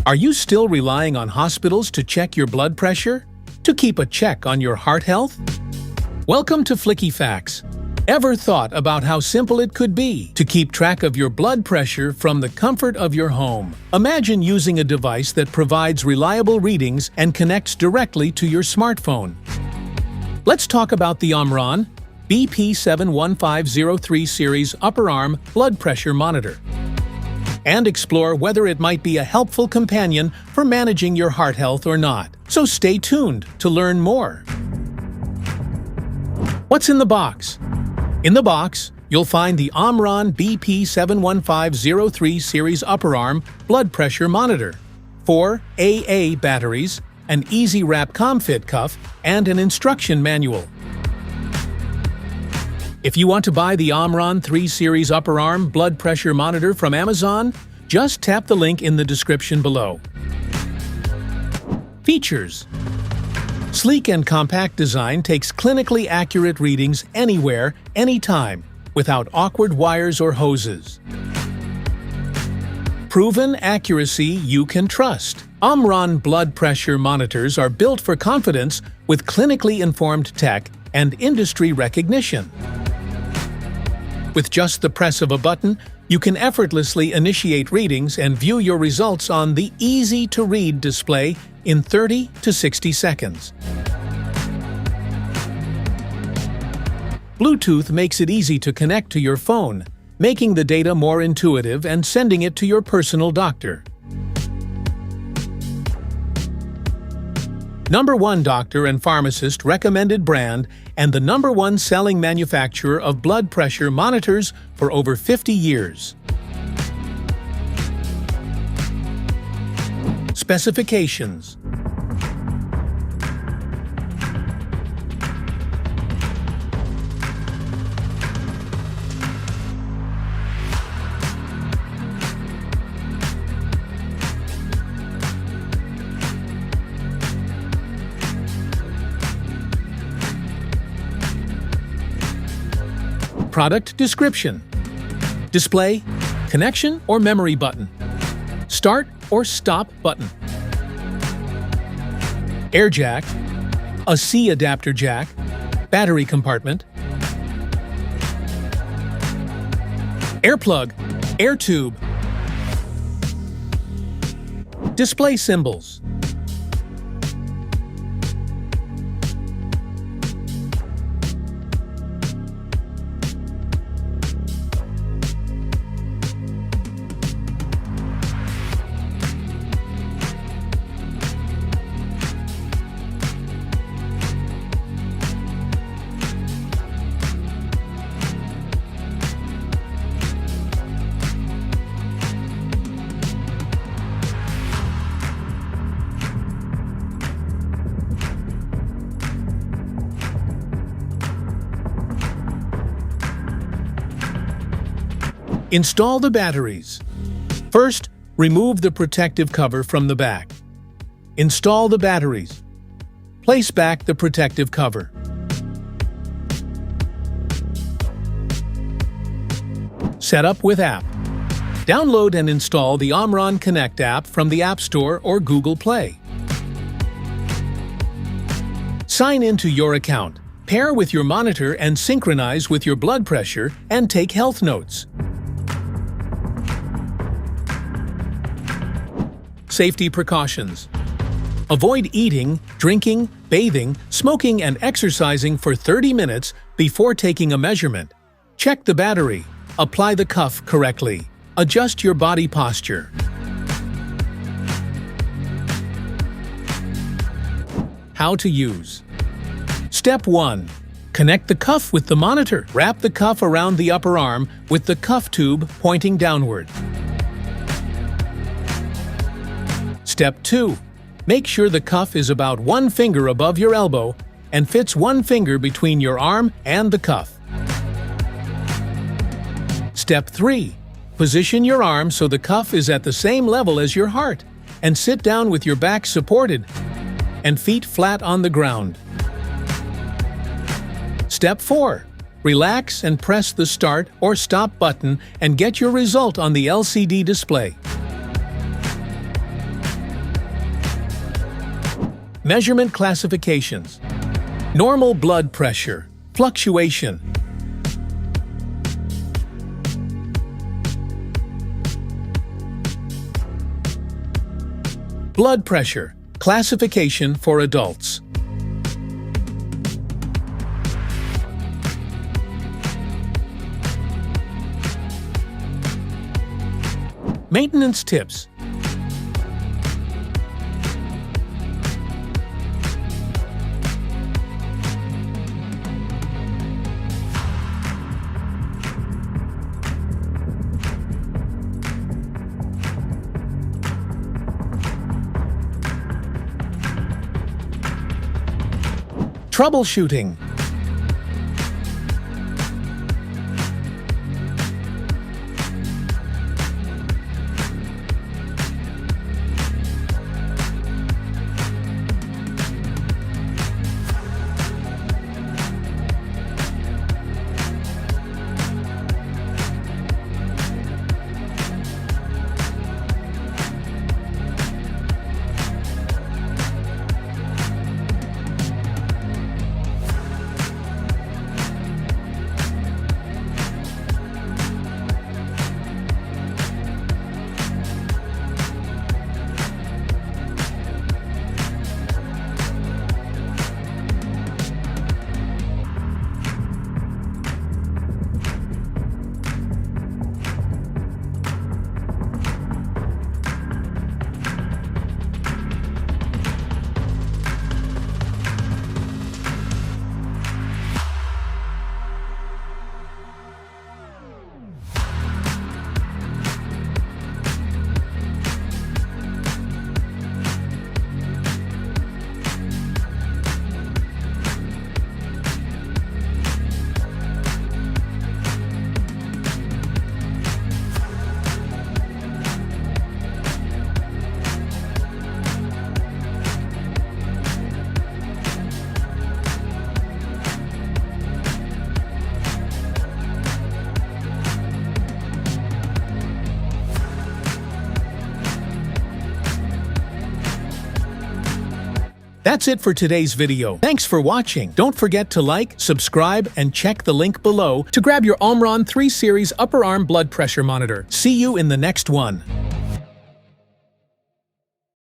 Are you still relying on hospitals to check your blood pressure? To keep a check on your heart health? Welcome to Flicky Facts. Ever thought about how simple it could be to keep track of your blood pressure from the comfort of your home? Imagine using a device that provides reliable readings and connects directly to your smartphone. Let's talk about the OMRON BP7150 series upper arm blood pressure monitor and explore whether it might be a helpful companion for managing your heart health or not. So stay tuned to learn more. What's in the box? In the box, you'll find the OMRON BP7150 series upper arm blood pressure monitor, 4 AA batteries, an easy wrap comfit cuff, and an instruction manual. If you want to buy the OMRON 3 series upper arm blood pressure monitor from Amazon, just tap the link in the description below. Features: sleek and compact design takes clinically accurate readings anywhere, anytime, without awkward wires or hoses. Proven accuracy you can trust. OMRON blood pressure monitors are built for confidence with clinically informed tech and industry recognition. With just the press of a button, you can effortlessly initiate readings and view your results on the easy-to-read display in 30 to 60 seconds. Bluetooth makes it easy to connect to your phone, making the data more intuitive and sending it to your personal doctor. #1 doctor and pharmacist recommended brand and the #1 selling manufacturer of blood pressure monitors for over 50 years. Specifications: product description: display, connection or memory button, start or stop button, air jack, a C adapter jack, battery compartment, air plug, air tube, display symbols. Install the batteries. First, remove the protective cover from the back. Install the batteries. Place back the protective cover. Set up with app. Download and install the OMRON Connect app from the App Store or Google Play. Sign into your account. Pair with your monitor and synchronize with your blood pressure and take health notes. Safety precautions: avoid eating, drinking, bathing, smoking, and exercising for 30 minutes before taking a measurement. Check the battery. Apply the cuff correctly. Adjust your body posture. How to use. Step 1. Connect the cuff with the monitor. Wrap the cuff around the upper arm with the cuff tube pointing downward. Step 2. Make sure the cuff is about 1 finger above your elbow and fits 1 finger between your arm and the cuff. Step 3. Position your arm so the cuff is at the same level as your heart and sit down with your back supported and feet flat on the ground. Step 4. Relax and press the start or stop button and get your result on the LCD display. Measurement classifications. Normal blood pressure. Fluctuation. Blood pressure. Classification for adults. Maintenance tips. Troubleshooting. That's it for today's video. Thanks for watching. Don't forget to like, subscribe, and check the link below to grab your OMRON 3 Series Upper Arm Blood Pressure Monitor. See you in the next one.